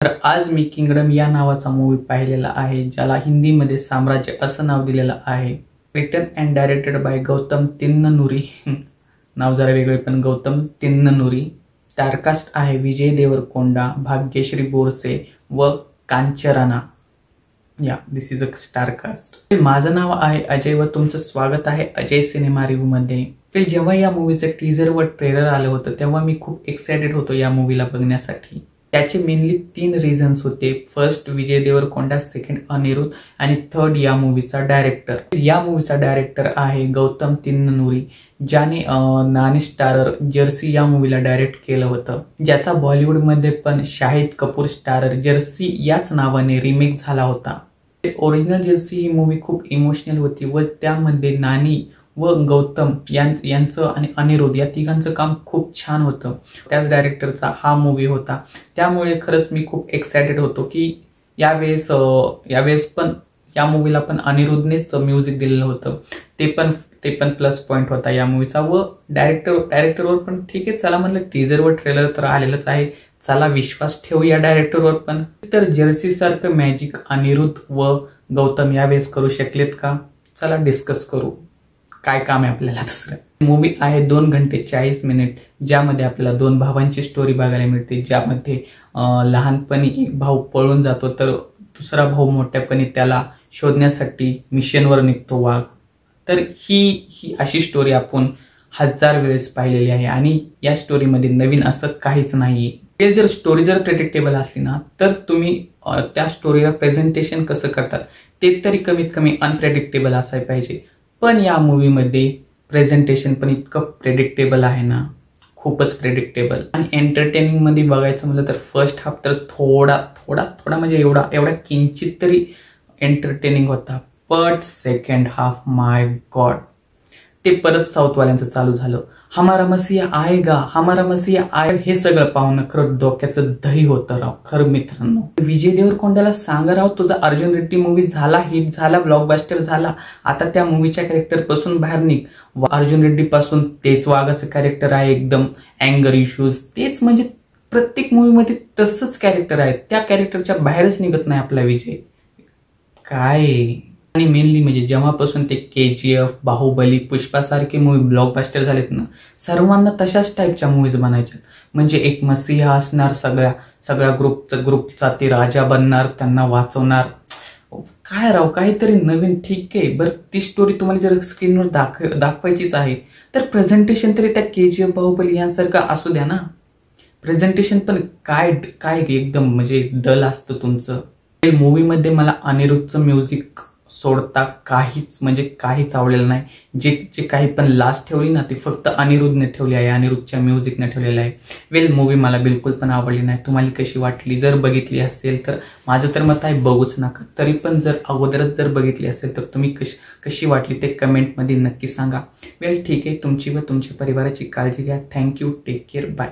तर आज मी किंगडम या नावाचा मूवी पाहिलेला आहे, ज्याला हिंदीमध्ये साम्राज्य असं नाव दिलेलं आहे. Written and directed by Gautam Tinnanuri. नाव जरा वेगळे पण गौतम तिन्ननुरी. स्टारकास्ट आहे विजय देवरकोंडा, भाग्यश्री बोरसे व कांचराना. या दिस इज अ स्टारकास्ट. माझं नाव आहे अजय व तुमचं स्वागत आहे अजय सिनेमा रिव्ह्यू मध्ये. जेव्हा या मूवीचं टीजर व ट्रेलर आलं होतं तेव्हा मी खूप एक्साइटेड होतो या मूवीला बघण्यासाठी. त्याचे मेनली 3 रिझन्स होते. फर्स्ट विजय देवरकोंडा, सेकंड अनिरुद्ध आणि थर्ड या मूवीचा डायरेक्टर. या मूवीचा डायरेक्टर आहे गौतम तिन्ननुरी, ज्याने नानी स्टारर जर्सी या मूवीला डायरेक्ट केलं होतं, ज्याचा बॉलिवूडमध्ये पण शाहिद कपूर स्टारर जर्सी याच नावाने रिमेक झाला होता. ओरिजिनल जर्सी ही मूवी खूप इमोशनल होती व त्यामध्ये नानी व गौतम यांचं आणि अनिरुद्ध या तिघांचं काम खूप छान होतं. त्याच डायरेक्टरचा हा मूवी होता, त्यामुळे खरंच मी खूप एक्सायटेड होतो की यावेळेस पण या मूवीला पण अनिरुद्धनेच म्युझिक दिलेलं होतं. ते पण प्लस पॉईंट होता या मूवीचा. व डायरेक्टरवर पण ठीक आहे, चला म्हणलं टीजर व ट्रेलर तर आलेलंच आहे, चला विश्वास ठेवू या डायरेक्टरवर पण. तर जर्सी सारखं मॅजिक अनिरुद्ध व गौतम यावेळेस करू शकलेत का? चला डिस्कस करू, काय काम आहे आपल्याला दुसरं. मूवी आहे 2 घंटे 40 मिनिट, ज्यामध्ये आपल्याला 2 भावांची स्टोरी बघायला मिळते, ज्यामध्ये लहानपणी एक भाऊ पळून जातो तर दुसरा भाऊ मोठ्यापणी त्याला शोधण्यासाठी मिशनवर निघतो वाघ. तर ही अशी स्टोरी आपण 1000 वेळेस पाहिलेली आहे आणि या स्टोरीमध्ये नवीन असं काहीच नाहीये. ते जर स्टोरी जर प्रेडिक्टेबल असली ना तर तुम्ही त्या स्टोरीला प्रेझेंटेशन कसं करतात ते तरी कमीत कमी अनप्रेडिक्टेबल असायला पाहिजे. पण या मूवीमध्ये प्रेझेंटेशन पण इतकं प्रेडिक्टेबल आहे ना, खूपच प्रेडिक्टेबल. आणि एंटरटेनिंग मध्ये बघायचं म्हटलं तर फर्स्ट हाफ तर थोडा म्हणजे एवढा किंचित तरी एंटरटेनिंग होता. But second half my God, ते परत साऊथवाल्यांचं चालू झालं. हमारा मसिया आएगा, हमारा मसिया आए, हे सगळं पाहून खरं डोक्याचं दही होतं राव. खरं मित्रांनो, विजय देवरकोंडाला सांगा राव, तुझा अर्जुन रेड्डी मूवी झाला, हिट झाला, ब्लॉकबस्टर झाला, आता त्या मूवीच्या कॅरेक्टर पासून बाहेर निघ. अर्जुन रेड्डी पासून तेच वाघाचं कॅरेक्टर आहे, एकदम अँगर इश्यूज तेच, म्हणजे प्रत्येक मूवीमध्ये तसंच कॅरेक्टर आहे, त्या कॅरेक्टरच्या बाहेरच निघत नाही आपला विजय. काय आणि मेनली म्हणजे जेव्हापासून ते KGF, बाहुबली, पुष्पा सारखे मूवी ब्लॉकबस्टर झालेत ना, सर्वांना तशाच टाईपच्या मूवीज बनायच्यात. म्हणजे एक मसीहा असणार, सगळ्या ग्रुपचा ते राजा बनणार, त्यांना वाचवणार. काय राव, काहीतरी नवीन. ठीक आहे बरं, ती स्टोरी तुम्हाला जर स्क्रीनवर दाखवायचीच आहे तर प्रेझेंटेशन तरी त्या KGF, बाहुबली यांसारखं असू द्या ना. प्रेझेंटेशन पण काय एकदम म्हणजे डल असतं तुमचं. मूवीमध्ये मला अनिरुद्धचं म्युझिक सोडता काहीच आवडलेलं नाही. जे काही पण लास्ट ठेवली ना ती फक्त अनिरुद्धने ठेवली आहे, अनिरुद्धच्या म्युझिकने ठेवलेलं आहे. मूवी मला बिलकुल पण आवडली नाही. तुम्हाला कशी वाटली? जर बघितली असेल तर माझं तर मत आहे बघूच नका. तरी पण जर अगोदरच जर बघितली असेल तर तुम्ही कशी वाटली ते कमेंटमध्ये नक्की सांगा. ठीक आहे, तुमची व तुमच्या परिवाराची काळजी घ्या. Thank you, take care, bye.